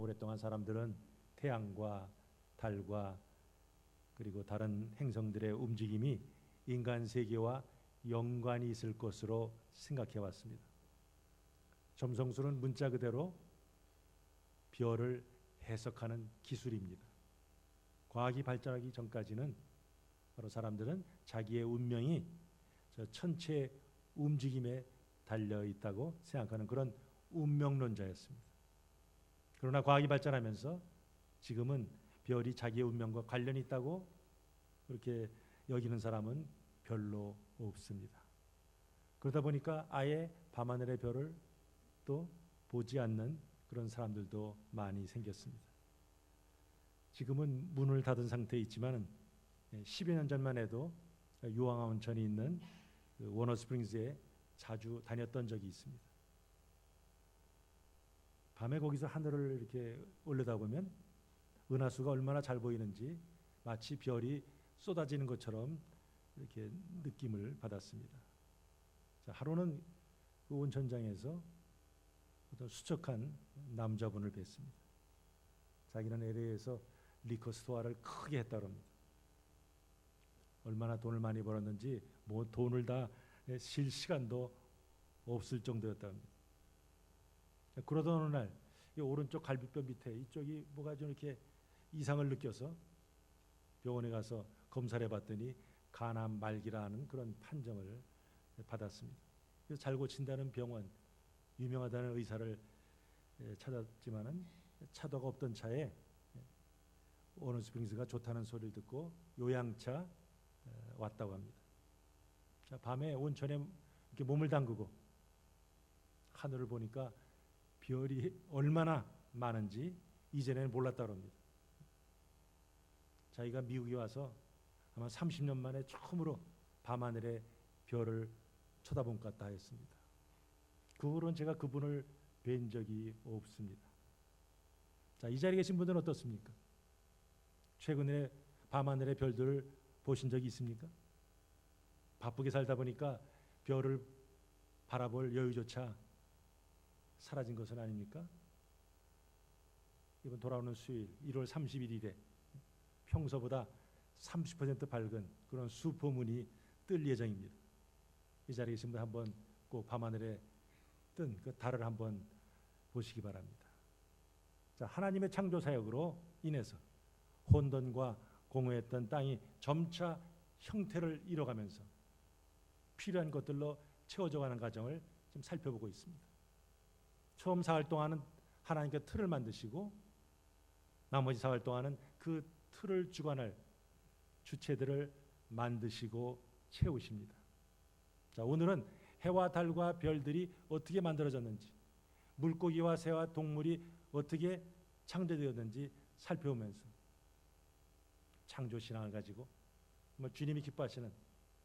오랫동안 사람들은 태양과 달과 그리고 다른 행성들의 움직임이 인간 세계와 연관이 있을 것으로 생각해 왔습니다. 점성술은 문자 그대로 별을 해석하는 기술입니다. 과학이 발전하기 전까지는 바로 사람들은 자기의 운명이 저 천체의 움직임에 달려 있다고 생각하는 그런 운명론자였습니다. 그러나 과학이 발전하면서 지금은 별이 자기의 운명과 관련이 있다고 그렇게 여기는 사람은 별로 없습니다. 그러다 보니까 아예 밤하늘의 별을 또 보지 않는 그런 사람들도 많이 생겼습니다. 지금은 문을 닫은 상태에 있지만 10여 년 전만 해도 유황암 온천이 있는 그 워너스프링스에 자주 다녔던 적이 있습니다. 밤에 거기서 하늘을 이렇게 올려다보면 은하수가 얼마나 잘 보이는지 마치 별이 쏟아지는 것처럼 이렇게 느낌을 받았습니다. 자, 하루는 그 온천장에서 어떤 수척한 남자분을 뵀습니다. 자기는 LA에서 리커 스토어를 크게 했다고 합니다. 얼마나 돈을 많이 벌었는지 뭐 돈을 다 실 시간도 없을 정도였다고 합니다. 그러던 어느 날 이 오른쪽 갈비뼈 밑에 이쪽이 뭐가 좀 이렇게 이상을 느껴서 병원에 가서 검사를 해봤더니 간암 말기라는 그런 판정을 받았습니다. 그래서 잘 고친다는 병원, 유명하다는 의사를 찾았지만은 차도가 없던 차에 워너스프링스가 좋다는 소리를 듣고 요양차 왔다고 합니다. 자, 밤에 온천에 이렇게 몸을 담그고 하늘을 보니까 별이 얼마나 많은지 이전에는 몰랐다고 합니다. 자기가 미국에 와서 아마 30년 만에 처음으로 밤하늘의 별을 쳐다본 것 같다 했습니다. 그 후로는 제가 그분을 뵌 적이 없습니다. 자, 이 자리에 계신 분들은 어떻습니까? 최근에 밤하늘의 별들을 보신 적이 있습니까? 바쁘게 살다 보니까 별을 바라볼 여유조차 사라진 것은 아닙니까? 이번 돌아오는 수요일 1월 31일에 평소보다 30% 밝은 그런 슈퍼문이 뜰 예정입니다. 이 자리에 계신 분 한번 꼭 밤하늘에 뜬 그 달을 한번 보시기 바랍니다. 자, 하나님의 창조 사역으로 인해서 혼돈과 공허했던 땅이 점차 형태를 잃어가면서 필요한 것들로 채워져가는 과정을 좀 살펴보고 있습니다. 처음 사흘 동안은 하나님께 틀을 만드시고 나머지 사흘 동안은 그 틀을 주관할 주체들을 만드시고 채우십니다. 자, 오늘은 해와 달과 별들이 어떻게 만들어졌는지, 물고기와 새와 동물이 어떻게 창조되었는지 살펴보면서 창조 신앙을 가지고 주님이 기뻐하시는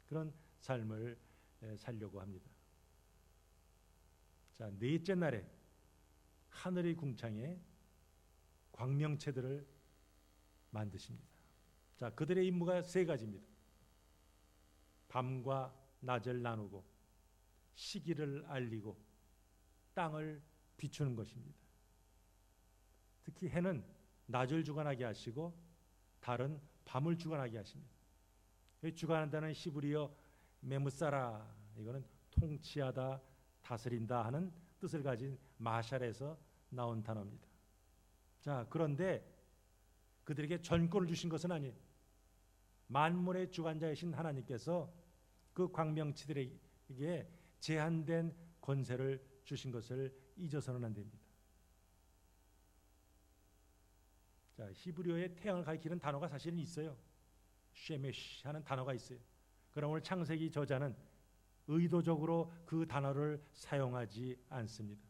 그런 삶을 살려고 합니다. 자, 넷째 날에 하늘의 궁창에 광명체들을 만드십니다. 자, 그들의 임무가 세 가지입니다. 밤과 낮을 나누고 시기를 알리고 땅을 비추는 것입니다. 특히 해는 낮을 주관하게 하시고 달은 밤을 주관하게 하십니다. 주관한다는 히브리어 메무사라, 이거는 통치하다, 다스린다 하는 뜻을 가진 마샬에서 나온 단어입니다. 자, 그런데 그들에게 전권을 주신 것은 아니에요. 만물의 주관자이신 하나님께서 그 광명치들에게 제한된 권세를 주신 것을 잊어서는 안 됩니다. 자, 히브리어의 태양을 가리키는 단어가 사실은 있어요. 쉐메시 하는 단어가 있어요. 그러나 오늘 창세기 저자는 의도적으로 그 단어를 사용하지 않습니다.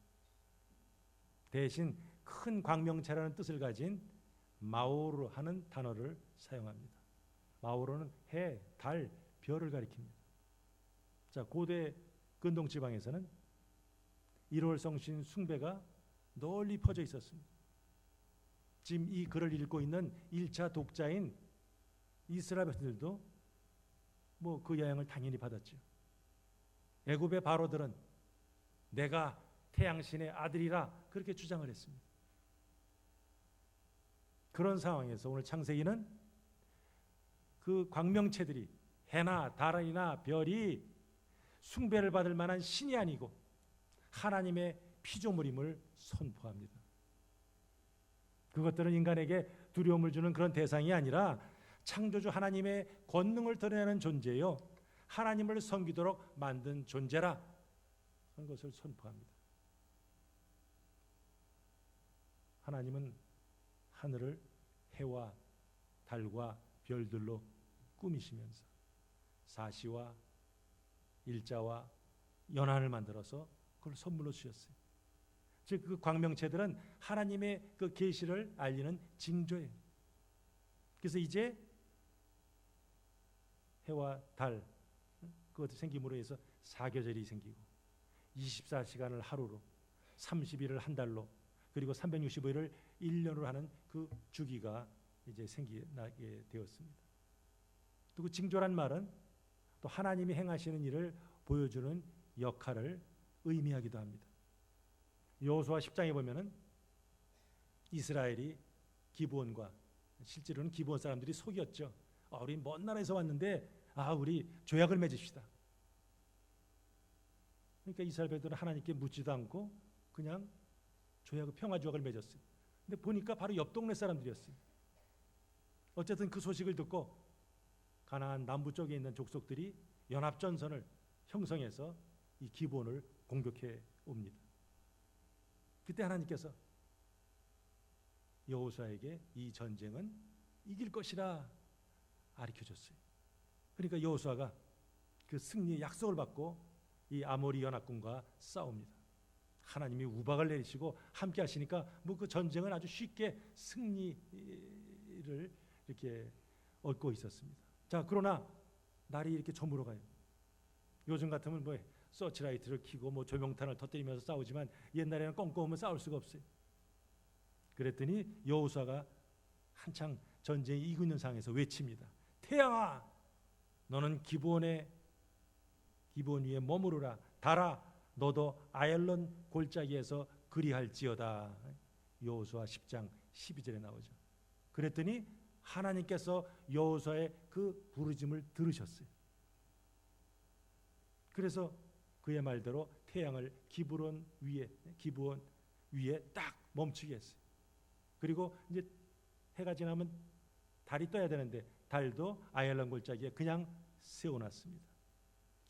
대신 큰 광명체라는 뜻을 가진 마오르 하는 단어를 사용합니다. 마오르는 해, 달, 별을 가리킵니다. 자, 고대 근동 지방에서는 일월성신 숭배가 널리 퍼져 있었습니다. 지금 이 글을 읽고 있는 1차 독자인 이스라엘 백성들도 뭐 그 영향을 당연히 받았죠. 애굽의 바로들은 내가 태양신의 아들이라 그렇게 주장을 했습니다. 그런 상황에서 오늘 창세기는 그 광명체들이 해나 달이나 별이 숭배를 받을 만한 신이 아니고 하나님의 피조물임을 선포합니다. 그것들은 인간에게 두려움을 주는 그런 대상이 아니라 창조주 하나님의 권능을 드러내는 존재요, 하나님을 섬기도록 만든 존재라 하는 것을 선포합니다. 하나님은 하늘을 해와 달과 별들로 꾸미시면서 사시와 일자와 연한을 만들어서 그걸 선물로 주셨어요. 즉 그 광명체들은 하나님의 그 계시를 알리는 징조예요. 그래서 이제 해와 달 그것도 생김으로 해서 사계절이 생기고 24시간을 하루로 30일을 한 달로 그리고 365일을 1년으로 하는 그 주기가 이제 생기게 되었습니다. 또 그 징조란 말은 또 하나님이 행하시는 일을 보여주는 역할을 의미하기도 합니다. 여호수아 10장에 보면은 이스라엘이 기브온과 실제로는 기브온 사람들이 속였죠. 우리 먼 나라에서 왔는데 우리 조약을 맺읍시다. 그러니까 이스라엘 백성들은 하나님께 묻지도 않고 그냥 평화 조약을 맺었어요. 근데 보니까 바로 옆 동네 사람들이었어요. 어쨌든 그 소식을 듣고 가나안 남부 쪽에 있는 족속들이 연합전선을 형성해서 이 기브온을 공격해 옵니다. 그때 하나님께서 여호수아에게 이 전쟁은 이길 것이라 가르쳐줬어요. 그러니까 여호수아가 그 승리의 약속을 받고 이 아모리 연합군과 싸웁니다. 하나님이 우박을 내리시고 함께 하시니까 그 전쟁은 아주 쉽게 승리를 이렇게 얻고 있었습니다. 자, 그러나 날이 이렇게 저물어 가요. 요즘 같으면 서치라이트를 켜고 조명탄을 터뜨리면서 싸우지만 옛날에는 껌껌하면 싸울 수가 없어요. 그랬더니 여호수아가 한창 전쟁이 이고 있는 상황에서 외칩니다. 태양아, 너는 기브온 위에 머무르라. 달아, 너도 아얄론 골짜기에서 그리할지어다. 여호수아 10장 12절에 나오죠. 그랬더니 하나님께서 여호수아의 그 부르짐을 들으셨어요. 그래서 그의 말대로 태양을 기브온 위에 딱 멈추게 했어요. 그리고 이제 해가 지나면 달이 떠야 되는데 달도 아얄론 골짜기에 그냥 세워놨습니다.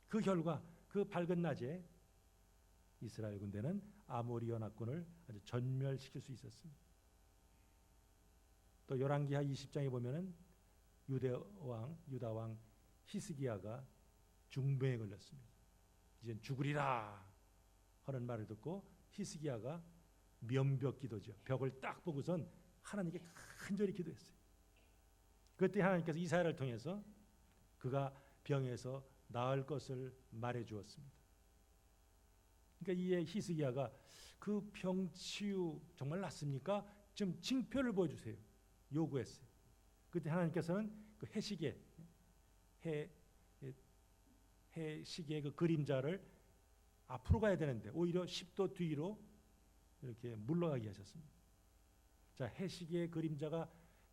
그 결과 그 밝은 낮에 이스라엘 군대는 아모리 연합군을 아주 전멸시킬 수 있었습니다. 또 열왕기하 20장에 보면은 유다 왕 히스기야가 중병에 걸렸습니다. 이젠 죽으리라 하는 말을 듣고 히스기야가 면벽 기도죠. 벽을 딱 보고선 하나님께 간절히 기도했어요. 그때 하나님께서 이사야를 통해서 그가 병에서 나을 것을 말해 주었습니다. 그러니까 이에 히스기야가 그 병 치유 정말 낫습니까? 좀 징표를 보여주세요. 요구했어요. 그때 하나님께서는 그 해시계의 그 그림자를 앞으로 가야 되는데 오히려 10도 뒤로 이렇게 물러가게 하셨습니다. 자, 해시계의 그림자가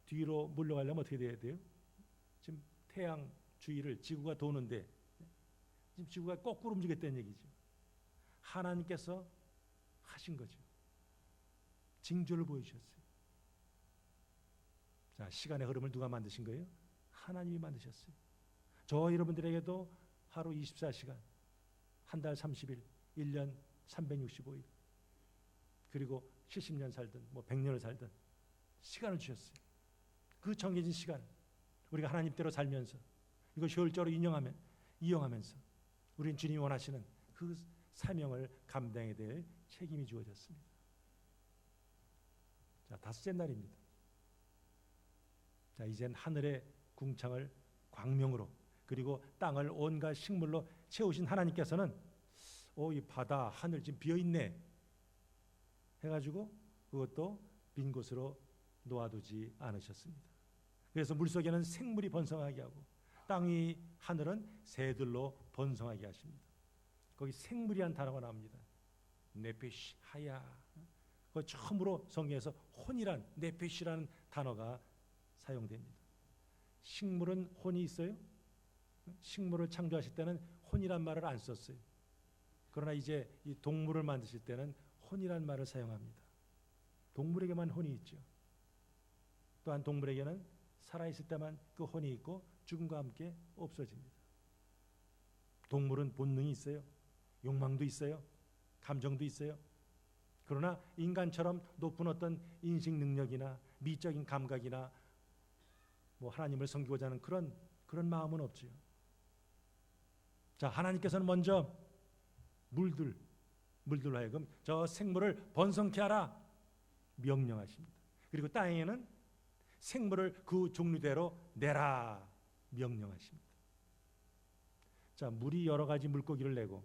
뒤로 물러가려면 어떻게 돼야 돼요? 지금 태양 주위를 지구가 도는데 지금 지구가 거꾸로 움직였다는 얘기죠. 하나님께서 하신 거죠. 징조를 보여주셨어요. 자, 시간의 흐름을 누가 만드신 거예요? 하나님이 만드셨어요. 저 여러분들에게도 하루 24시간, 한 달 30일, 1년 365일, 그리고 70년 살든 100년을 살든 시간을 주셨어요. 그 정해진 시간 우리가 하나님대로 살면서 이거 효율적으로 이용하면서 우린 주님이 원하시는 그 사명을 감당해야 될 책임이 주어졌습니다. 자, 다섯째 날입니다. 자, 이젠 하늘의 궁창을 광명으로 그리고 땅을 온갖 식물로 채우신 하나님께서는 이 바다, 하늘 지금 비어있네 해가지고 그것도 빈 곳으로 놓아두지 않으셨습니다. 그래서 물속에는 생물이 번성하게 하고 땅 위 하늘은 새들로 번성하게 하십니다. 거기 생물이란 단어가 나옵니다. 네페시 하야, 그 처음으로 성경에서 혼이란 네페시라는 단어가 사용됩니다. 식물은 혼이 있어요? 식물을 창조하실 때는 혼이란 말을 안 썼어요. 그러나 이제 이 동물을 만드실 때는 혼이란 말을 사용합니다. 동물에게만 혼이 있죠. 또한 동물에게는 살아있을 때만 그 혼이 있고 죽음과 함께 없어집니다. 동물은 본능이 있어요. 욕망도 있어요. 감정도 있어요. 그러나 인간처럼 높은 어떤 인식 능력이나 미적인 감각이나 뭐 하나님을 섬기고자 하는 그런 마음은 없지요. 자, 하나님께서는 먼저 물들로 하여금 저 생물을 번성케 하라 명령하십니다. 그리고 땅에는 생물을 그 종류대로 내라 명령하십니다. 자, 물이 여러 가지 물고기를 내고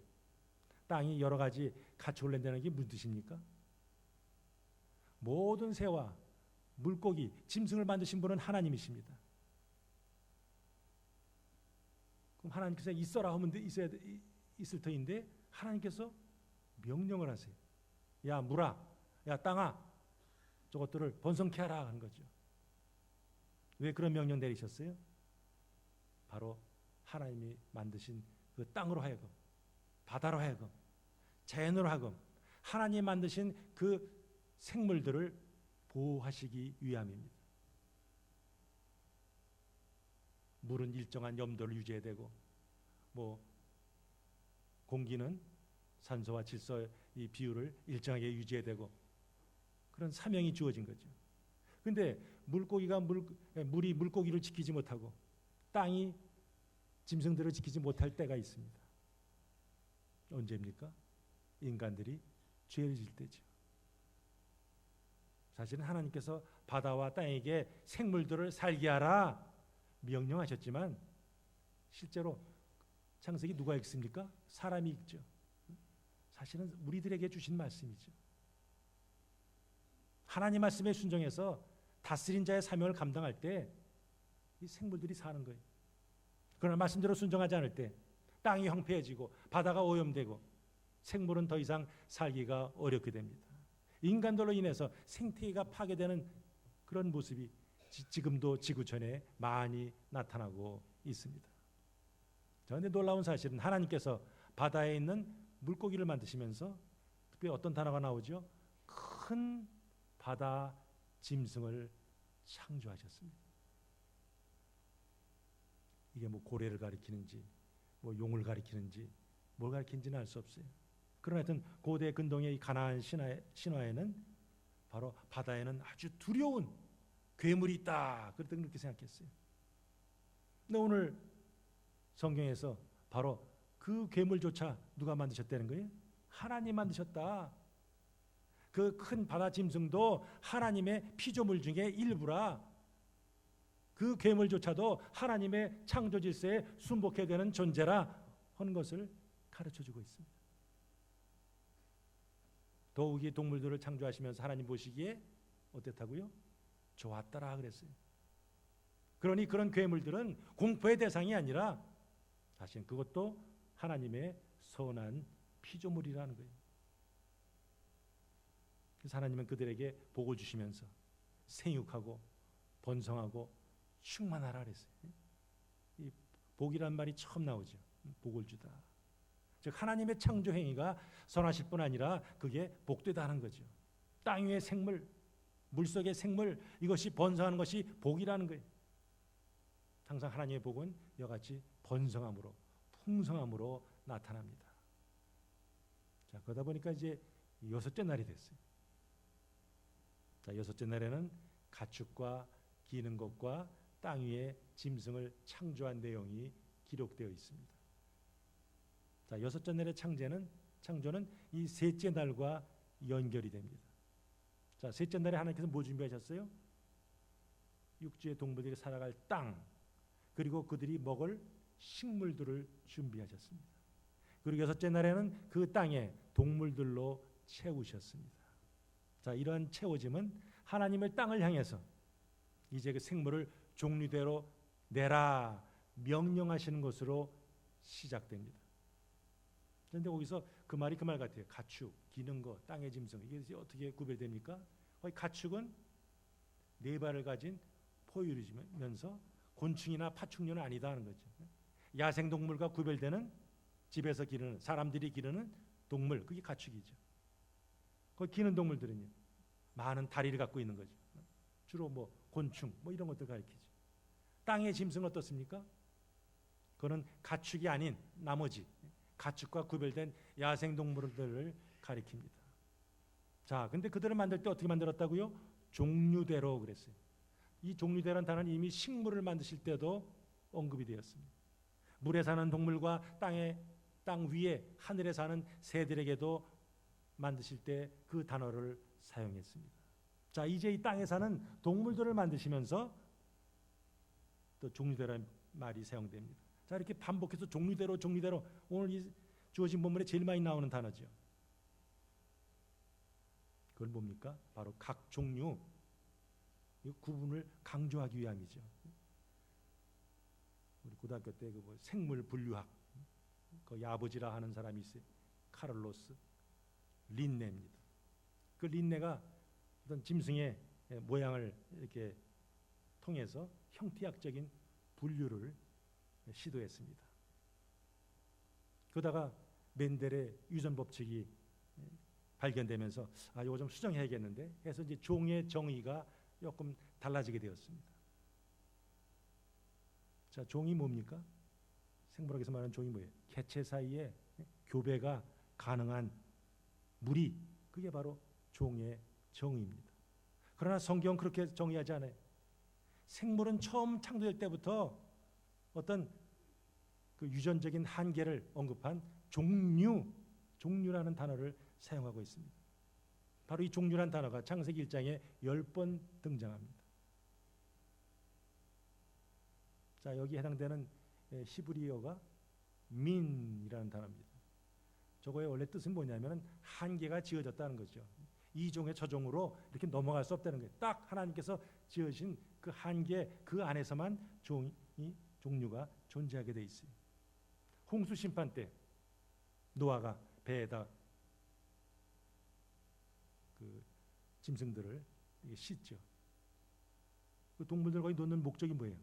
땅이 여러 가지 가축을 낸다는 게 무슨 뜻입니까? 모든 새와 물고기, 짐승을 만드신 분은 하나님이십니다. 그럼 하나님께서 있어라 하면 있을 터인데 하나님께서 명령을 하세요. 야 물아, 야 땅아, 저것들을 번성케 하라 하는 거죠. 왜 그런 명령 내리셨어요? 바로 하나님이 만드신 그 땅으로 하여금, 바다로 하여금, 자연으로 하여금 하나님이 만드신 그 생물들을 보호하시기 위함입니다. 물은 일정한 염도를 유지해야 되고, 뭐 공기는 산소와 질소의 이 비율을 일정하게 유지해야 되고, 그런 사명이 주어진 거죠. 근데 물이 물고기를 지키지 못하고 땅이 짐승들을 지키지 못할 때가 있습니다. 언제입니까? 인간들이 죄를 질 때죠. 사실은 하나님께서 바다와 땅에게 생물들을 살게 하라 명령하셨지만 실제로 창세기 누가 읽습니까? 사람이 읽죠. 사실은 우리들에게 주신 말씀이죠. 하나님 말씀에 순종해서 다스린 자의 사명을 감당할 때 이 생물들이 사는 거예요. 그러나 말씀대로 순종하지 않을 때 땅이 황폐해지고 바다가 오염되고 생물은 더 이상 살기가 어렵게 됩니다. 인간들로 인해서 생태계가 파괴되는 그런 모습이 지금도 지구촌에 많이 나타나고 있습니다. 그런데 놀라운 사실은 하나님께서 바다에 있는 물고기를 만드시면서 특별히 어떤 단어가 나오죠? 큰 바다 짐승을 창조하셨습니다. 이게 뭐 고래를 가리키는지 뭐 용을 가리키는지 뭘 가리키는지는 알 수 없어요. 그러나 하여튼 고대 근동의 이 가나안 신화에는 바로 바다에는 아주 두려운 괴물이 있다 그렇게 생각했어요. 근데 오늘 성경에서 바로 그 괴물조차 누가 만드셨다는 거예요? 하나님 만드셨다. 그 큰 바다 짐승도 하나님의 피조물 중에 일부라. 그 괴물조차도 하나님의 창조 질서에 순복해야 되는 존재라 하는 것을 가르쳐주고 있습니다. 더욱이 동물들을 창조하시면서 하나님 보시기에 어땠다고요? 좋았더라 그랬어요. 그러니 그런 괴물들은 공포의 대상이 아니라 사실 그것도 하나님의 선한 피조물이라는 거예요. 그래서 하나님은 그들에게 복을 주시면서 생육하고 번성하고 충만하라 그랬어요. 이 복이란 말이 처음 나오죠. 복을 주다. 즉 하나님의 창조 행위가 선하실 뿐 아니라 그게 복되다 하는 거죠. 땅 위의 생물, 물속의 생물, 이것이 번성하는 것이 복이라는 거예요. 항상 하나님의 복은 이같이 번성함으로, 풍성함으로 나타납니다. 자, 그러다 보니까 이제 여섯째 날이 됐어요. 자, 여섯째 날에는 가축과 기는 것과 땅 위에 짐승을 창조한 내용이 기록되어 있습니다. 자, 여섯째 날의 창조는 이 셋째 날과 연결이 됩니다. 자, 셋째 날에 하나님께서 뭐 준비하셨어요? 육지의 동물들이 살아갈 땅, 그리고 그들이 먹을 식물들을 준비하셨습니다. 그리고 여섯째 날에는 그 땅에 동물들로 채우셨습니다. 자, 이러한 채워짐은 하나님의 땅을 향해서 이제 그 생물을 종류대로 내라 명령하시는 것으로 시작됩니다. 그런데 거기서 그 말이 그 말 같아요. 가축, 기는 거, 땅의 짐승. 이게 어떻게 구별됩니까? 거기 가축은 네 발을 가진 포유류면서 곤충이나 파충류는 아니다 하는 거죠. 야생동물과 구별되는 집에서 기르는 사람들이 기르는 동물, 그게 가축이죠. 거기 기는 동물들은요, 많은 다리를 갖고 있는 거죠. 주로 뭐 곤충 뭐 이런 것들 가리키죠. 땅의 짐승은 어떻습니까? 그거는 가축이 아닌 나머지 가축과 구별된 야생 동물들을 가리킵니다. 자, 근데 그들을 만들 때 어떻게 만들었다고요? 종류대로 그랬어요. 이 종류대라는 단어는 이미 식물을 만드실 때도 언급이 되었습니다. 물에 사는 동물과 땅 위에 하늘에 사는 새들에게도 만드실 때 그 단어를 사용했습니다. 자, 이제 이 땅에 사는 동물들을 만드시면서 또 종류대라는 말이 사용됩니다. 자, 이렇게 반복해서 종류대로 오늘 이 주어진 본문에 제일 많이 나오는 단어죠. 그걸 뭡니까? 바로 각 종류 구분을 강조하기 위함이죠. 우리 고등학교 때 그 생물 분류학 그 아버지라 하는 사람이 있어요. 카를로스 린네입니다. 그 린네가 어떤 짐승의 모양을 이렇게 통해서 형태학적인 분류를 시도했습니다. 그러다가 멘델의 유전 법칙이 발견되면서 이거 좀 수정해야겠는데 해서 이제 종의 정의가 조금 달라지게 되었습니다. 자, 종이 뭡니까? 생물학에서 말하는 종이 뭐예요? 개체 사이에 교배가 가능한 무리, 그게 바로 종의 정의입니다. 그러나 성경은 그렇게 정의하지 않아요. 생물은 처음 창조될 때부터 어떤 그 유전적인 한계를 언급한 종류라는 단어를 사용하고 있습니다. 바로 이 종류라는 단어가 창세기 1장에 10번 등장합니다. 자, 여기 해당되는 히브리어가 민이라는 단어입니다. 저거의 원래 뜻은 뭐냐면 한계가 지어졌다는 거죠. 이 종의 저 종으로 이렇게 넘어갈 수 없다는 거예요. 딱 하나님께서 지으신 그 한계 그 안에서만 종류가 존재하게 돼 있어요. 홍수 심판 때 노아가 배에다 그 짐승들을 싣죠. 그 동물들 거기 놓는 목적이 뭐예요?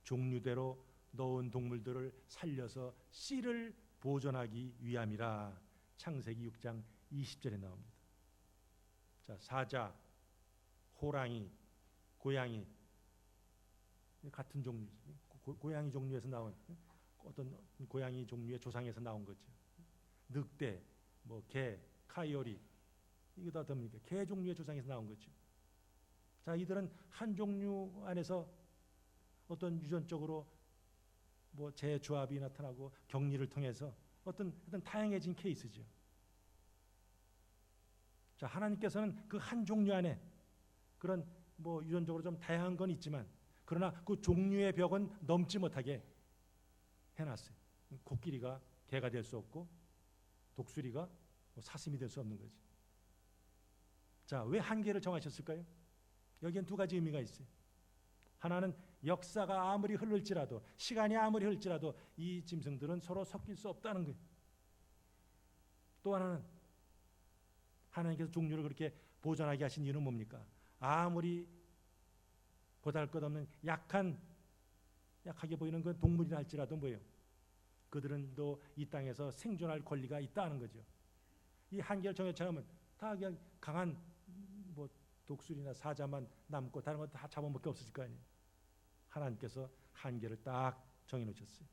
종류대로 넣은 동물들을 살려서 씨를 보존하기 위함이라. 창세기 6장 20절에 나옵니다. 자, 사자, 호랑이, 고양이 같은 종류, 고양이 종류에서 나온 어떤 고양이 종류의 조상에서 나온 거죠. 늑대, 뭐 개, 카이오리, 이거 다 뭡니까? 개 종류의 조상에서 나온 거죠. 자, 이들은 한 종류 안에서 어떤 유전적으로 뭐 재조합이 나타나고 격리를 통해서 어떤 다양해진 케이스죠. 자, 하나님께서는 그 한 종류 안에 그런 뭐 유전적으로 좀 다양한 건 있지만 그러나 그 종류의 벽은 넘지 못하게 해놨어요. 코끼리가 개가 될 수 없고 독수리가 사슴이 될 수 없는 거지. 자, 왜 한계를 정하셨을까요? 여기엔 두 가지 의미가 있어요. 하나는 역사가 아무리 흐를지라도 시간이 아무리 흐를지라도 이 짐승들은 서로 섞일 수 없다는 거예요. 또 하나는 하나님께서 종류를 그렇게 보존하게 하신 이유는 뭡니까? 아무리 보잘것없는 약하게 보이는 그 동물이라 할지라도 뭐예요? 그들은도 이 땅에서 생존할 권리가 있다는 거죠. 이 한계를 정해놓으면 다 그냥 강한 뭐 독수리나 사자만 남고 다른 건 다 잡아먹기 없었을 거 아니에요. 하나님께서 한계를 딱 정해놓으셨어요.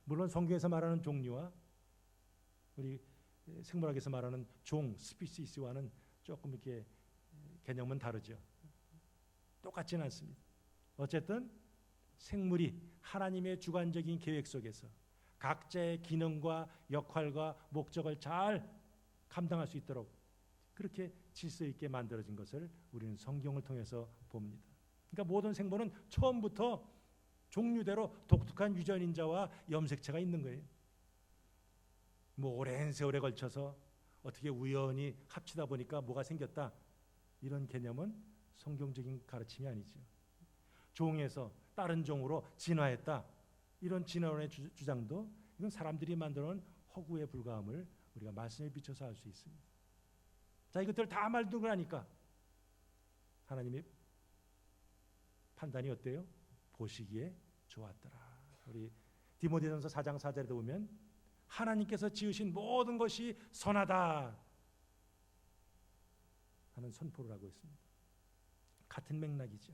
물론 성경에서 말하는 종류와 우리 생물학에서 말하는 종, 스피시스와는 조금 이렇게 개념은 다르죠. 똑같지는 않습니다. 어쨌든 생물이 하나님의 주관적인 계획 속에서 각자의 기능과 역할과 목적을 잘 감당할 수 있도록 그렇게 질서 있게 만들어진 것을 우리는 성경을 통해서 봅니다. 그러니까 모든 생물은 처음부터 종류대로 독특한 유전인자와 염색체가 있는 거예요. 뭐 오랜 세월에 걸쳐서 어떻게 우연히 합치다 보니까 뭐가 생겼다, 이런 개념은 성경적인 가르침이 아니죠. 종에서 다른 종으로 진화했다, 이런 진화론의 주장도 이건 사람들이 만들어놓은 허구에 불과함을 우리가 말씀에 비춰서 알 수 있습니다. 자, 이것들 다 말두고 나니까 하나님이 판단이 어때요? 보시기에 좋았더라. 우리 디모데전서 4장 4절에 보면 하나님께서 지으신 모든 것이 선하다 하는 선포를 하고 있습니다. 같은 맥락이죠.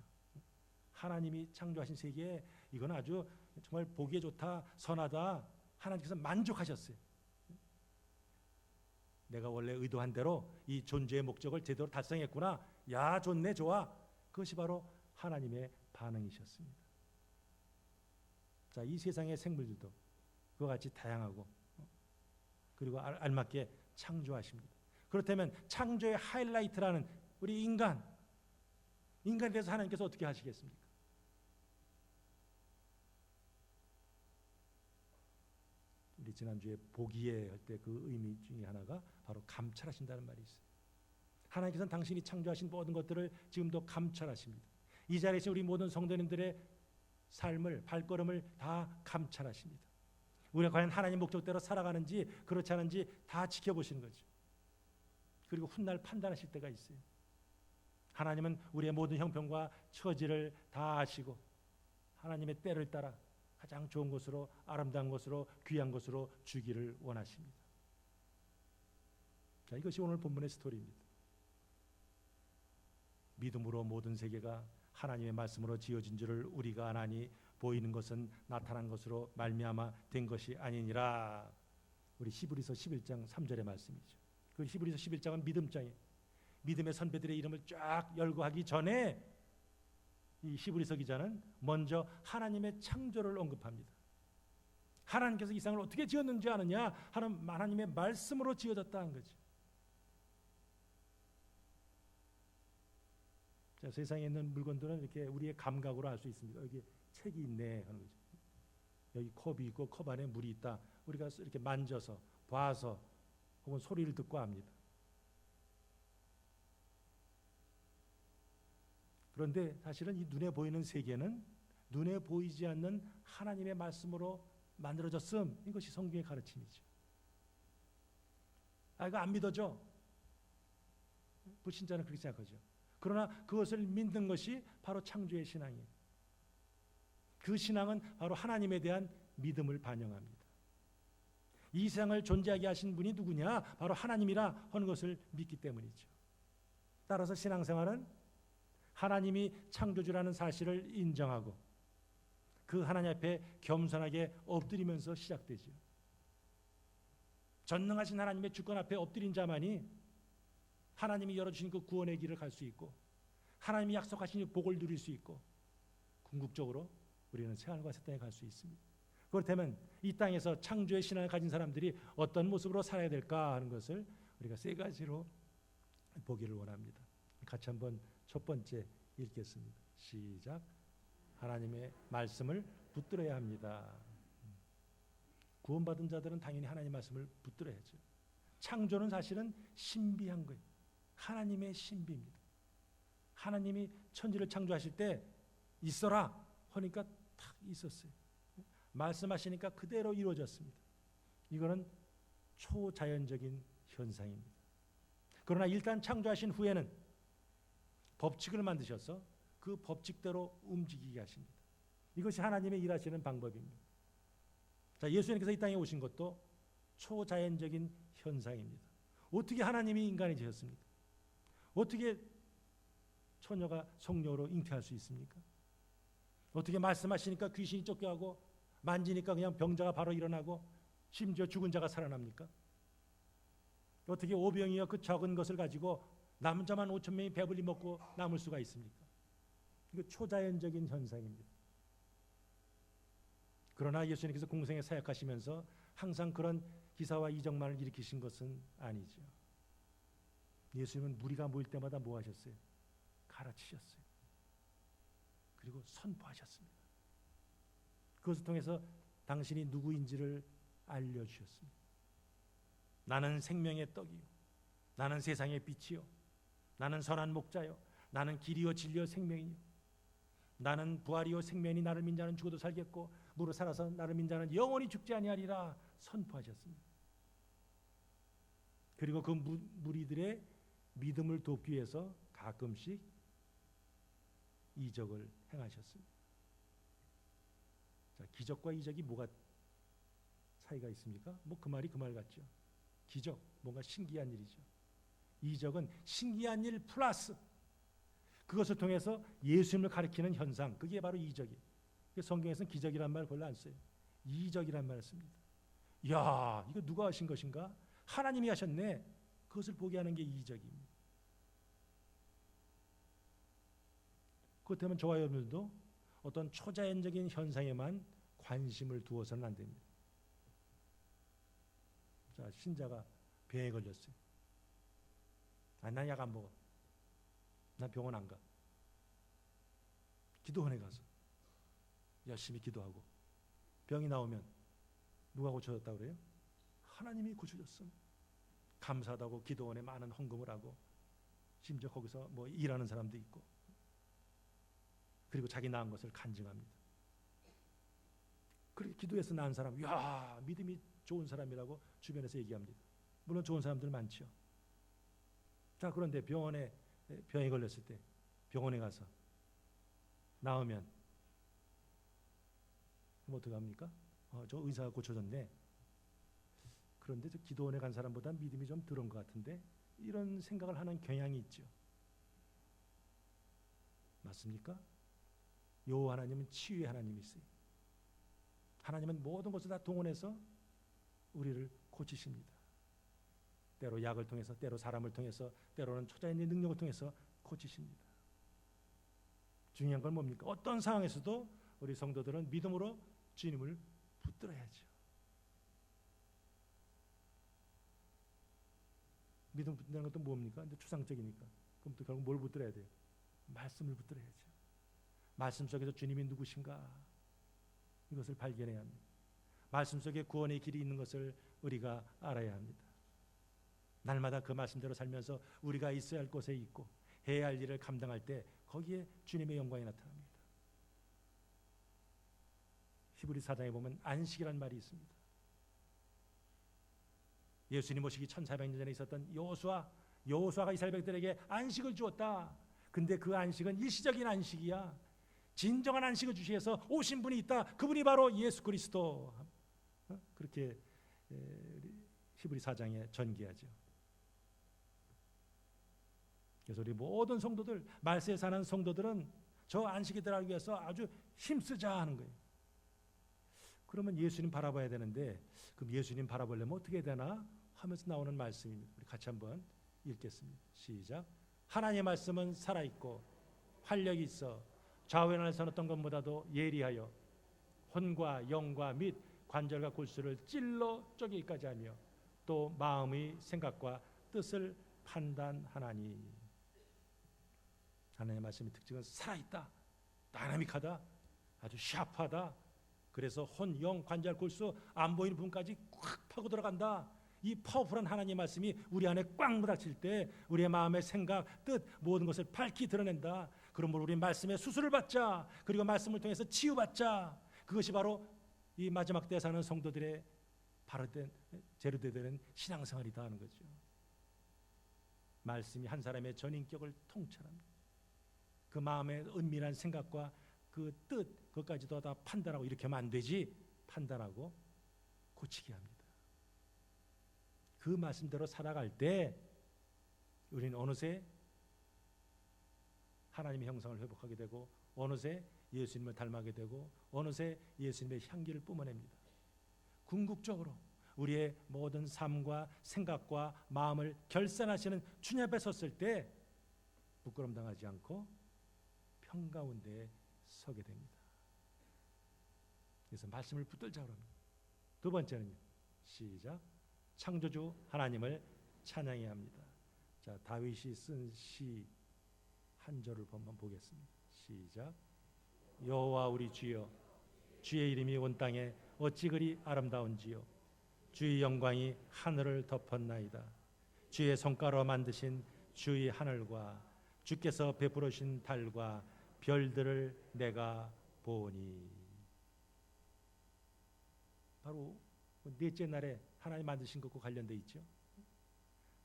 하나님이 창조하신 세계에 이건 아주 정말 보기에 좋다, 선하다. 하나님께서 만족하셨어요. 내가 원래 의도한 대로 이 존재의 목적을 제대로 달성했구나. 야, 좋네, 좋아. 그것이 바로 하나님의 반응이셨습니다. 자, 이 세상의 생물들도 그와 같이 다양하고 그리고 알맞게 창조하십니다. 그렇다면 창조의 하이라이트라는 우리 인간에 대해서 하나님께서 어떻게 하시겠습니까? 우리 지난주에 보기에 할 때 그 의미 중에 하나가 바로 감찰하신다는 말이 있어요. 하나님께서는 당신이 창조하신 모든 것들을 지금도 감찰하십니다. 이 자리에서 우리 모든 성도님들의 삶을, 발걸음을 다 감찰하십니다. 우리가 과연 하나님 목적대로 살아가는지 그렇지 않은지 다 지켜보시는 거죠. 그리고 훗날 판단하실 때가 있어요. 하나님은 우리의 모든 형편과 처지를 다 아시고 하나님의 때를 따라 가장 좋은 것으로, 아름다운 것으로, 귀한 것으로 주기를 원하십니다. 자, 이것이 오늘 본문의 스토리입니다. 믿음으로 모든 세계가 하나님의 말씀으로 지어진 줄을 우리가 아나니 보이는 것은 나타난 것으로 말미암아 된 것이 아니니라. 우리 히브리서 11장 3절의 말씀이죠. 그 히브리서 11장은 믿음장이에요. 믿음의 선배들의 이름을 쫙 열거하기 전에 이 히브리서 기자는 먼저 하나님의 창조를 언급합니다. 하나님께서 이 세상을 어떻게 지었는지 아느냐? 하나님의 말씀으로 지어졌다 한 거죠. 자, 세상에 있는 물건들은 이렇게 우리의 감각으로 알 수 있습니다. 여기 책이 있네 하는 거죠. 여기 컵이 있고 컵 안에 물이 있다. 우리가 이렇게 만져서 봐서 혹은 소리를 듣고 압니다. 그런데 사실은 이 눈에 보이는 세계는 눈에 보이지 않는 하나님의 말씀으로 만들어졌음. 이것이 성경의 가르침이죠. 이거 안 믿어져. 불신자는 그렇게 생각하죠. 그러나 그것을 믿는 것이 바로 창조의 신앙이에요. 그 신앙은 바로 하나님에 대한 믿음을 반영합니다. 이 세상을 존재하게 하신 분이 누구냐? 바로 하나님이라 하는 것을 믿기 때문이죠. 따라서 신앙생활은 하나님이 창조주라는 사실을 인정하고 그 하나님 앞에 겸손하게 엎드리면서 시작되죠. 전능하신 하나님의 주권 앞에 엎드린 자만이 하나님이 열어주신 그 구원의 길을 갈 수 있고 하나님이 약속하신 복을 누릴 수 있고 궁극적으로 우리는 새하늘과 새 땅에 갈 수 있습니다. 그렇다면 이 땅에서 창조의 신앙을 가진 사람들이 어떤 모습으로 살아야 될까 하는 것을 우리가 세 가지로 보기를 원합니다. 같이 한번 첫 번째 읽겠습니다. 시작. 하나님의 말씀을 붙들어야 합니다. 구원받은 자들은 당연히 하나님의 말씀을 붙들어야죠. 창조는 사실은 신비한 거예요. 하나님의 신비입니다. 하나님이 천지를 창조하실 때 있어라 하니까 탁 있었어요. 말씀하시니까 그대로 이루어졌습니다. 이거는 초자연적인 현상입니다. 그러나 일단 창조하신 후에는 법칙을 만드셔서 그 법칙대로 움직이게 하십니다. 이것이 하나님의 일하시는 방법입니다. 자, 예수님께서 이 땅에 오신 것도 초자연적인 현상입니다. 어떻게 하나님이 인간이 되셨습니까? 어떻게 처녀가 성녀로 잉태할 수 있습니까? 어떻게 말씀하시니까 귀신이 쫓겨가고 만지니까 그냥 병자가 바로 일어나고 심지어 죽은 자가 살아납니까? 어떻게 오병이어 그 적은 것을 가지고 남은 자만 5천 명이 배불리 먹고 남을 수가 있습니까? 이거 초자연적인 현상입니다. 그러나 예수님께서 공생에 사역하시면서 항상 그런 기사와 이적만을 일으키신 것은 아니죠. 예수님은 무리가 모일 때마다 뭐 하셨어요? 가르치셨어요. 그리고 선포하셨습니다. 그것을 통해서 당신이 누구인지를 알려주셨습니다. 나는 생명의 떡이요, 나는 세상의 빛이요, 나는 선한 목자요, 나는 길이요 진리요 생명이요, 나는 부활이요 생명이 나를 믿는 자는 죽어도 살겠고 무릇 살아서 나를 믿는 자는 영원히 죽지 아니하리라 선포하셨습니다. 그리고 그 무리들의 믿음을 돕기 위해서 가끔씩 이적을 행하셨습니다. 자, 기적과 이적이 뭐가 차이가 있습니까? 뭐 그 말이 그 말 같죠. 기적, 뭔가 신기한 일이죠. 이적은 신기한 일 플러스 그것을 통해서 예수님을 가리키는 현상, 그게 바로 이적이에요. 성경에서는 기적이란 말 별로 안 써요. 이적이란 말을 씁니다. 야, 이거 누가 하신 것인가? 하나님이 하셨네. 그것을 보게 하는 게 이적입니다. 그렇다면 저와 여러분들도 어떤 초자연적인 현상에만 관심을 두어서는 안 됩니다. 자, 신자가 병에 걸렸어요. 난 약 안 먹어. 난 병원 안 가. 기도원에 가서 열심히 기도하고 병이 나오면 누가 고쳐줬다고 그래요? 하나님이 고쳐줬음. 감사하다고 기도원에 많은 헌금을 하고 심지어 거기서 뭐 일하는 사람도 있고 그리고 자기 나은 것을 간증합니다. 그렇게 기도해서 나은 사람, 야, 믿음이 좋은 사람이라고 주변에서 얘기합니다. 물론 좋은 사람들 많죠. 자, 그런데 병에 걸렸을 때 병원에 가서 나으면 그럼 어떻게 합니까? 저 의사가 고쳐줬네. 그런데 저 기도원에 간 사람보다 믿음이 좀 덜한 것 같은데 이런 생각을 하는 경향이 있죠. 맞습니까? 여호와 하나님은 치유의 하나님이세요. 하나님은 모든 것을 다 동원해서 우리를 고치십니다. 때로 약을 통해서, 때로 사람을 통해서, 때로는 초자연의 능력을 통해서 고치십니다. 중요한 건 뭡니까? 어떤 상황에서도 우리 성도들은 믿음으로 주님을 붙들어야죠. 믿음 붙든다는 것도 뭡니까? 근데 추상적이니까. 그럼 또 결국 뭘 붙들어야 돼요? 말씀을 붙들어야죠. 말씀 속에서 주님이 누구신가? 이것을 발견해야 합니다. 말씀 속에 구원의 길이 있는 것을 우리가 알아야 합니다. 날마다 그 말씀대로 살면서 우리가 있어야 할 곳에 있고 해야 할 일을 감당할 때 거기에 주님의 영광이 나타납니다. 히브리 4장에 보면 안식이라는 말이 있습니다. 예수님 오시기 1400년 전에 있었던 여호수아가 이스라엘 백들에게 안식을 주었다. 근데 그 안식은 일시적인 안식이야. 진정한 안식을 주시기 위해서 오신 분이 있다. 그분이 바로 예수 그리스도. 그렇게 히브리 4장에 전개하죠. 그래서 우리 모든 성도들, 말세에 사는 성도들은 저 안식에 들어가기 위해서 아주 힘쓰자 하는 거예요. 그러면 예수님 바라봐야 되는데 그럼 예수님 바라보려면 어떻게 해야 되나 하면서 나오는 말씀입니다. 우리 같이 한번 읽겠습니다. 시작. 하나님의 말씀은 살아있고 활력이 있어 좌우에서 어떤 것보다도 예리하여 혼과 영과 및 관절과 골수를 찔러 쪼개기까지 하며 또 마음의 생각과 뜻을 판단하나니. 하나님의 말씀의 특징은 살아있다, 다이나믹하다, 아주 샤프하다. 그래서 혼, 영, 관절, 골수 안 보이는 부분까지 꽉 파고 들어간다. 이 파워풀한 하나님의 말씀이 우리 안에 꽉 묻어칠 때 우리의 마음의 생각, 뜻 모든 것을 밝히 드러낸다. 그러므로 우리 말씀의 수술을 받자. 그리고 말씀을 통해서 치유받자. 그것이 바로 이 마지막 때에 사는 성도들의 바로된 제로되는 신앙생활이다 하는 거죠. 말씀이 한 사람의 전인격을 통찰합니다. 그 마음의 은밀한 생각과 그 뜻 그것까지도 다 판단하고 이렇게 하면 안 되지. 판단하고 고치게 합니다. 그 말씀대로 살아갈 때 우리는 어느새 하나님의 형상을 회복하게 되고 어느새 예수님을 닮아게 되고 어느새 예수님의 향기를 뿜어냅니다. 궁극적으로 우리의 모든 삶과 생각과 마음을 결산하시는 주님 앞에 섰을 때 부끄럼 당하지 않고 평가운데 서게 됩니다. 그래서 말씀을 붙들자고 합니다. 두 번째는요. 시작. 창조주 하나님을 찬양해야 합니다. 자, 다윗이 쓴 시 한 절을 한번 보겠습니다. 시작. 여호와 우리 주여, 주의 이름이 온 땅에 어찌 그리 아름다운지요. 주의 영광이 하늘을 덮었나이다. 주의 손가락으로 만드신 주의 하늘과 주께서 베풀으신 달과 별들을 내가 보니. 바로 넷째 날에 하나님 만드신 것과 관련돼 있죠.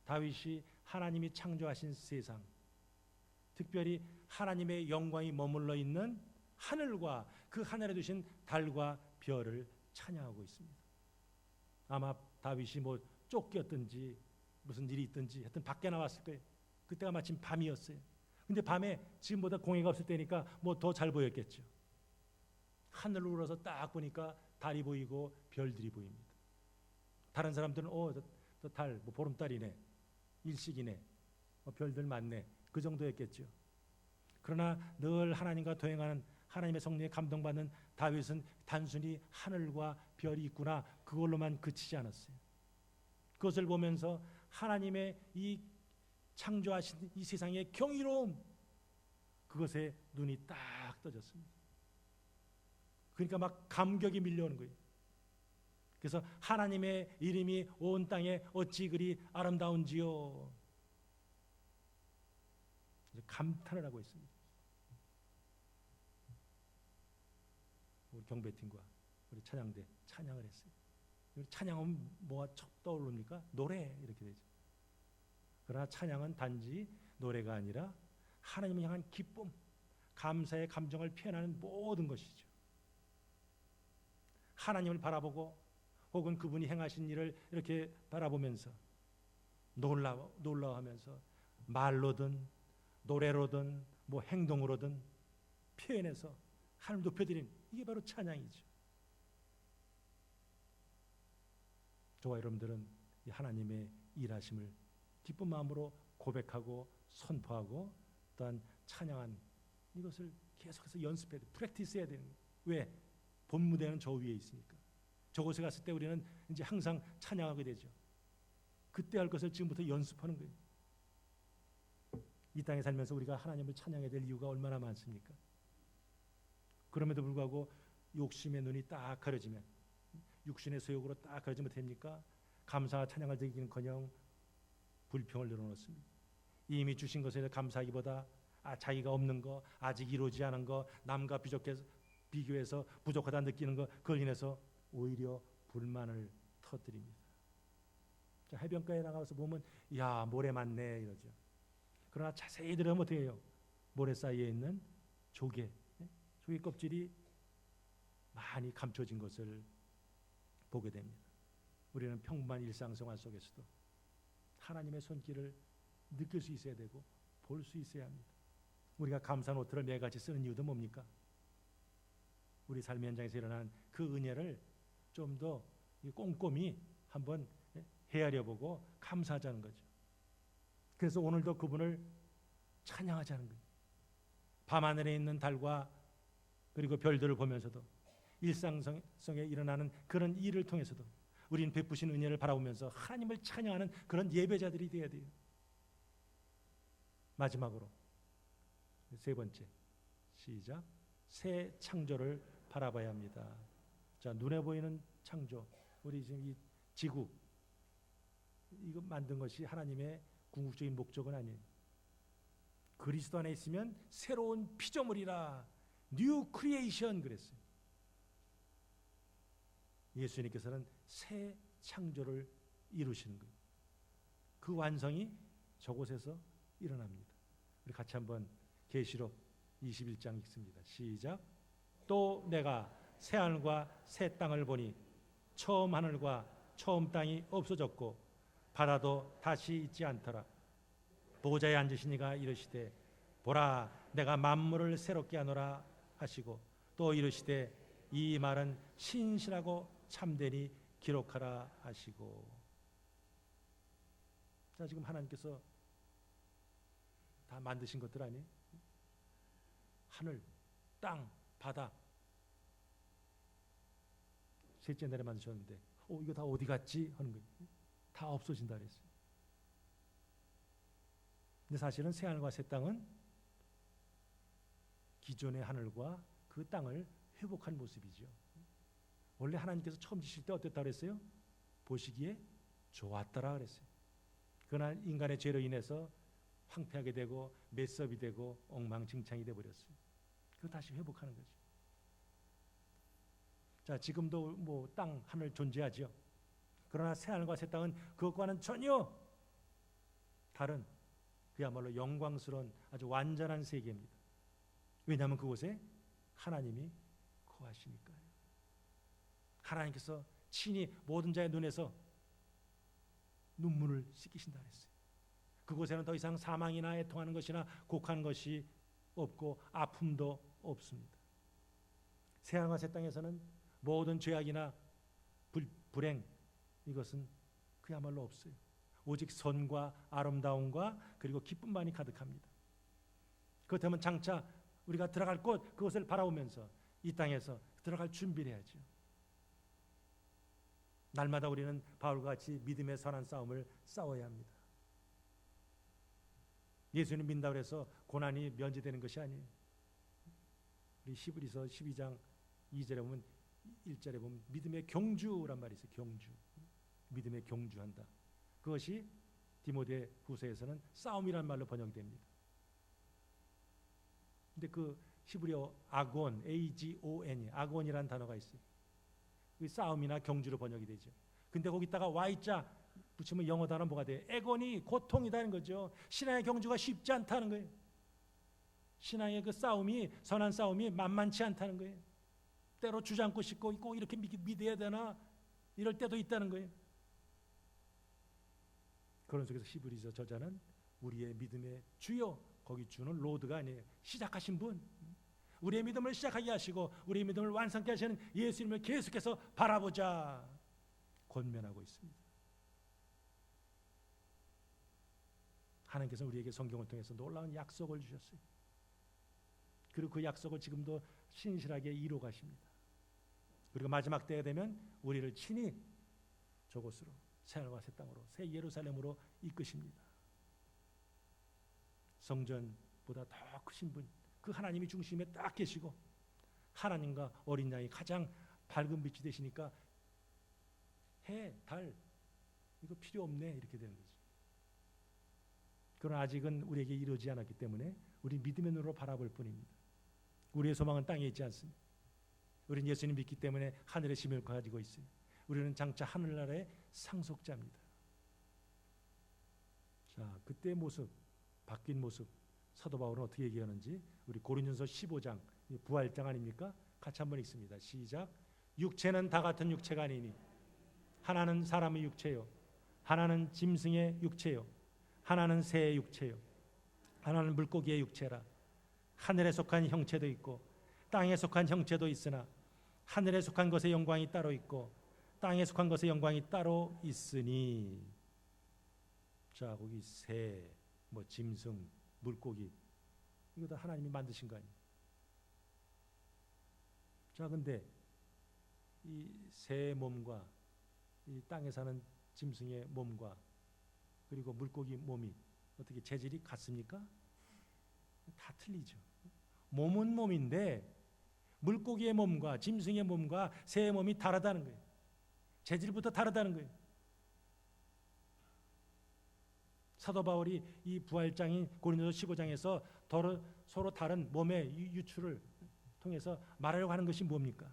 다윗이 하나님이 창조하신 세상, 특별히 하나님의 영광이 머물러 있는 하늘과 그 하늘에 두신 달과 별을 찬양하고 있습니다. 아마 다윗이 뭐 쫓겼든지 무슨 일이 있든지 하여튼 밖에 나왔을 거예요. 그때가 마침 밤이었어요. 근데 밤에 지금보다 공해가 없을 때니까 뭐 더 잘 보였겠죠. 하늘을 울어서 딱 보니까 달이 보이고 별들이 보입니다. 다른 사람들은 저 달, 뭐 보름달이네, 일식이네, 별들 많네, 그 정도였겠죠. 그러나 늘 하나님과 동행하는 하나님의 성령에 감동받는 다윗은 단순히 하늘과 별이 있구나 그걸로만 그치지 않았어요. 그것을 보면서 하나님의 이 창조하신 이 세상의 경이로움, 그것에 눈이 딱 떠졌습니다. 그러니까 막 감격이 밀려오는 거예요. 그래서 하나님의 이름이 온 땅에 어찌 그리 아름다운지요, 감탄을 하고 있습니다. 우리 경배팀과 우리 찬양대 찬양을 했어요. 찬양은 뭐가 첫 떠오릅니까? 노래 이렇게 되죠. 그러나 찬양은 단지 노래가 아니라 하나님을 향한 기쁨, 감사의 감정을 표현하는 모든 것이죠. 하나님을 바라보고 혹은 그분이 행하신 일을 이렇게 바라보면서 놀라워하면서 말로든 노래로든 뭐 행동으로든 표현해서 하나님 높여드리는, 이게 바로 찬양이죠. 저와 여러분들은 이 하나님의 일하심을 기쁜 마음으로 고백하고 선포하고 또한 찬양한 이것을 계속해서 연습해야 돼, 프랙티스해야 되는 거예요. 왜? 본 무대는 저 위에 있으니까. 저곳에 갔을 때 우리는 이제 항상 찬양하게 되죠. 그때 할 것을 지금부터 연습하는 거예요. 이 땅에 살면서 우리가 하나님을 찬양해야 될 이유가 얼마나 많습니까? 그럼에도 불구하고 욕심의 눈이 딱 가려지면, 육신의 소욕으로 딱 가려지면 됩니까? 감사와 찬양을 드리기는커녕 불평을 늘어놓습니다. 이미 주신 것에 감사하기보다 자기가 없는 거, 아직 이루어지지 않은 거, 남과 비교해서 부족하다 느끼는 거, 그걸 인해서 오히려 불만을 터뜨립니다. 자, 해변가에 나가서 보면 야, 모래 많네 이러죠. 그러나 자세히 들으면 어떻게 해요? 모래 사이에 있는 조개 껍질이 많이 감춰진 것을 보게 됩니다. 우리는 평범한 일상생활 속에서도 하나님의 손길을 느낄 수 있어야 되고 볼 수 있어야 합니다. 우리가 감사 노트를 매일같이 쓰는 이유도 뭡니까? 우리 삶의 현장에서 일어나는 그 은혜를 좀 더 꼼꼼히 한번 헤아려보고 감사하자는 거죠. 그래서 오늘도 그분을 찬양하자는 거예요. 밤하늘에 있는 달과 그리고 별들을 보면서도 일상성에 일어나는 그런 일을 통해서도 우리는 베푸신 은혜를 바라보면서 하나님을 찬양하는 그런 예배자들이 되어야 돼요. 마지막으로 세 번째, 시작. 새 창조를 바라봐야 합니다. 자, 눈에 보이는 창조, 우리 지금 이 지구 이거 만든 것이 하나님의 궁극적인 목적은 아니에요. 그리스도 안에 있으면 새로운 피조물이라, 뉴 크리에이션 그랬어요. 예수님께서는 새 창조를 이루시는 거예요. 그 완성이 저곳에서 일어납니다. 우리 같이 한번 계시록 21장 읽습니다. 시작. 또 내가 새 하늘과 새 땅을 보니 처음 하늘과 처음 땅이 없어졌고 바다도 다시 있지 않더라. 보좌에 앉으신 이가 이르시되 보라, 내가 만물을 새롭게 하노라 하시고 또 이르시되 이 말은 신실하고 참되니 기록하라 하시고. 자, 지금 하나님께서 다 만드신 것들 아니에요? 하늘, 땅, 바다, 셋째 날에 만드셨는데 이거 다 어디 갔지? 하는 거예요. 다 없어진다 그랬어요. 근데 사실은 새 하늘과 새 땅은 기존의 하늘과 그 땅을 회복한 모습이죠. 원래 하나님께서 처음 지실 때 어땠다 그랬어요? 보시기에 좋았더라 그랬어요. 그러나 인간의 죄로 인해서 황폐하게 되고 메스업이 되고 엉망진창이 되어버렸어요. 그거 다시 회복하는 거죠. 자, 지금도 뭐 땅, 하늘 존재하죠. 그러나 새 하늘과 새 땅은 그것과는 전혀 달은 그야말로 영광스러운 아주 완전한 세계입니다. 왜냐하면 그곳에 하나님이 거하시니까요. 하나님께서 친히 모든 자의 눈에서 눈물을 씻기신다 그랬어요. 그곳에는 더 이상 사망이나 애통하는 것이나 곡한 것이 없고 아픔도 없습니다. 새하늘과 새 땅에서는 모든 죄악이나 불행 이것은 그야말로 없어요. 오직 선과 아름다움과 그리고 기쁨만이 가득합니다. 그렇다면 장차 우리가 들어갈 곳 그것을 바라보면서 이 땅에서 들어갈 준비를 해야죠. 날마다 우리는 바울과 같이 믿음의 선한 싸움을 싸워야 합니다. 예수님 믿는다고 해서 고난이 면제되는 것이 아니에요. 우리 히브리서 12장 2절에 보면 1절에 보면 믿음의 경주란 말이 있어요. 경주. 믿음의 경주한다. 그것이 디모데 후서에서는 싸움이란 말로 번역이 됩니다. 근데 그 히브리어 아곤, AGON이 아곤이라는 단어가 있어요. 그 싸움이나 경주로 번역이 되죠. 근데 거기다가 Y자 붙이면 영어 단어 뭐가 돼요? 애곤이 고통이다는 거죠. 신앙의 경주가 쉽지 않다는 거예요. 신앙의 그 싸움이 선한 싸움이 만만치 않다는 거예요. 때로 주장고 싶고 꼭 이렇게 믿어야 되나 이럴 때도 있다는 거예요. 그런 속에서 히브리서 저자는 우리의 믿음의 주요, 거기 주는 로드가 아니에요. 시작하신 분, 우리의 믿음을 시작하게 하시고 우리의 믿음을 완성케 하시는 예수님을 계속해서 바라보자 권면하고 있습니다. 하나님께서 우리에게 성경을 통해서 놀라운 약속을 주셨어요. 그리고 그 약속을 지금도 신실하게 이루어 가십니다. 그리고 마지막 때가 되면 우리를 친히 저곳으로 새하늘과 새 땅으로 새 예루살렘으로 이끄십니다. 성전보다 더 크신 분, 그 하나님이 중심에 딱 계시고 하나님과 어린 양이 가장 밝은 빛이 되시니까 해, 달 이거 필요 없네 이렇게 되는 거죠. 그러나 아직은 우리에게 이루어지지 않았기 때문에 우리 믿음의 눈으로 바라볼 뿐입니다. 우리의 소망은 땅에 있지 않습니다. 우리는 예수님 믿기 때문에 하늘의 심을 가지고 있어요. 우리는 장차 하늘나라의 상속자입니다. 자, 그때의 모습, 바뀐 모습 사도 바울은 어떻게 얘기하는지 우리 고린도서 15장 부활장 아닙니까? 같이 한번 읽습니다. 시작. 육체는 다 같은 육체가 아니니 하나는 사람의 육체요, 하나는 짐승의 육체요, 하나는 새의 육체요, 하나는 물고기의 육체라. 하늘에 속한 형체도 있고 땅에 속한 형체도 있으나 하늘에 속한 것의 영광이 따로 있고 땅에 속한 것의 영광이 따로 있으니. 자, 거기 새, 뭐 짐승, 물고기 이거 다 하나님이 만드신 거 아니에요. 자, 근데 이 새 몸과 이 땅에 사는 짐승의 몸과 그리고 물고기 몸이 어떻게 재질이 같습니까? 다 틀리죠. 몸은 몸인데 물고기의 몸과 짐승의 몸과 새의 몸이 다르다는 거예요. 재질부터 다르다는 거예요. 사도 바울이 이 부활장인 고린도서 15장에서 서로 다른 몸의 유추를 통해서 말하려고 하는 것이 뭡니까?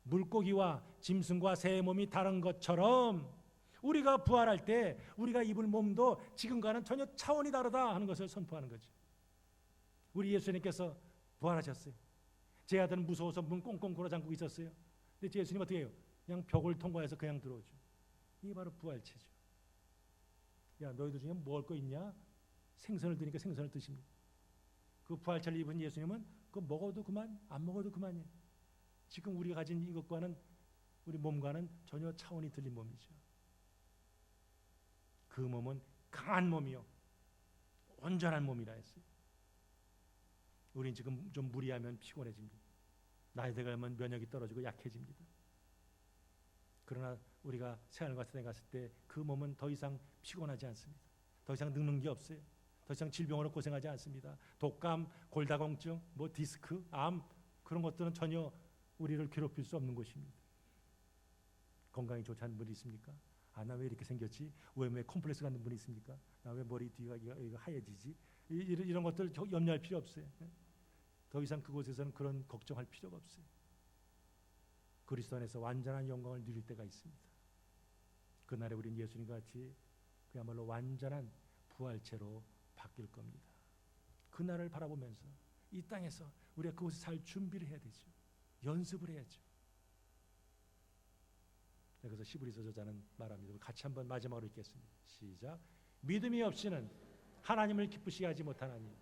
물고기와 짐승과 새의 몸이 다른 것처럼 우리가 부활할 때 우리가 입을 몸도 지금과는 전혀 차원이 다르다 하는 것을 선포하는 거죠. 우리 예수님께서 부활하셨어요. 제 아들은 무서워서 문 꽁꽁 걸어 잠그고 있었어요. 근데 예수님 어떻게 해요? 그냥 벽을 통과해서 그냥 들어오죠. 이게 바로 부활체죠. 야, 너희들 중에 먹을 거 있냐? 생선을 드니까 생선을 드십니다. 그 부활체를 입은 예수님은 그 먹어도 그만, 안 먹어도 그만이에요. 지금 우리가 가진 이것과는 우리 몸과는 전혀 차원이 틀린 몸이죠. 그 몸은 강한 몸이요, 온전한 몸이라 했어요. 우린 지금 좀 무리하면 피곤해집니다. 나이 들면 면역이 떨어지고 약해집니다. 그러나 우리가 새하늘과 새 땅에 갔을 때 그 몸은 더 이상 피곤하지 않습니다. 더 이상 늙는 게 없어요. 더 이상 질병으로 고생하지 않습니다. 독감, 골다공증, 뭐 디스크, 암 그런 것들은 전혀 우리를 괴롭힐 수 없는 것입니다. 건강이 좋지 않은 분이 있습니까? 아, 나 왜 이렇게 생겼지? 왜 컴플렉스 갖는 분이 있습니까? 나 왜 머리 뒤가 이거 하얘지지? 이런 것들 염려할 필요 없어요. 더 이상 그곳에서는 그런 걱정할 필요가 없어요. 그리스도 안에서 완전한 영광을 누릴 때가 있습니다. 그날에 우리는 예수님과 같이 그야말로 완전한 부활체로 바뀔 겁니다. 그날을 바라보면서 이 땅에서 우리가 그곳에 살 준비를 해야 되죠. 연습을 해야죠. 그래서 히브리서 저자는 말합니다. 같이 한번 마지막으로 읽겠습니다. 시작. 믿음이 없이는 하나님을 기쁘시게 하지 못하나니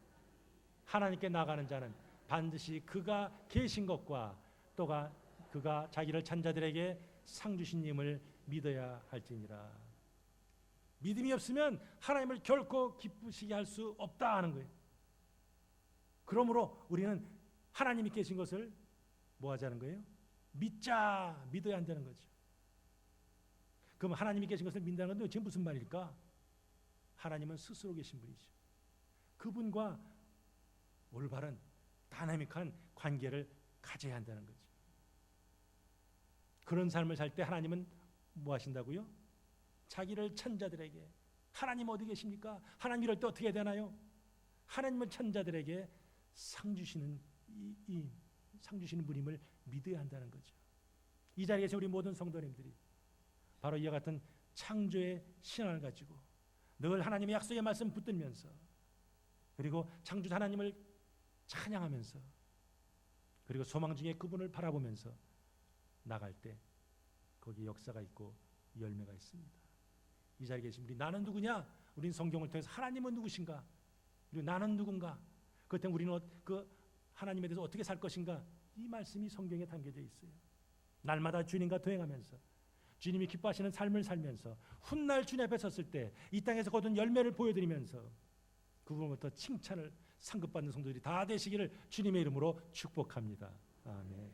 하나님께 나가는 자는 반드시 그가 계신 것과 또가 그가 자기를 찬 자들에게 상 주신 님을 믿어야 할지니라. 믿음이 없으면 하나님을 결코 기쁘시게 할 수 없다 하는 거예요. 그러므로 우리는 하나님이 계신 것을 뭐 하자는 거예요? 믿어야 한다는 거죠. 그럼 하나님이 계신 것을 믿는다는 건 지금 무슨 말일까? 하나님은 스스로 계신 분이죠. 그분과 올바른 다이나믹한 관계를 가져야 한다는 거죠. 그런 삶을 살 때 하나님은 뭐 하신다고요? 자기를 천자들에게 하나님 어디 계십니까? 하나님 이럴 때 어떻게 해야 되나요? 하나님은 천자들에게 상 주시는 상 주시는 분임을 믿어야 한다는 거죠. 이 자리에 계신 우리 모든 성도님들이 바로 이와 같은 창조의 신앙을 가지고 늘 하나님의 약속의 말씀 붙들면서 그리고 창조 하나님을 찬양하면서 그리고 소망 중에 그분을 바라보면서 나갈 때 거기 역사가 있고 열매가 있습니다. 이 자리에 계신 우리 나는 누구냐? 우리는 성경을 통해서 하나님은 누구신가? 그리고 나는 누군가? 그것 때문에 우리는 그 하나님에 대해서 어떻게 살 것인가? 이 말씀이 성경에 담겨져 있어요. 날마다 주님과 동행하면서 주님이 기뻐하시는 삶을 살면서 훗날 주님 앞에 섰을 때 이 땅에서 거둔 열매를 보여드리면서 그분부터 칭찬을 상급받는 성도들이 다 되시기를 주님의 이름으로 축복합니다. 아멘.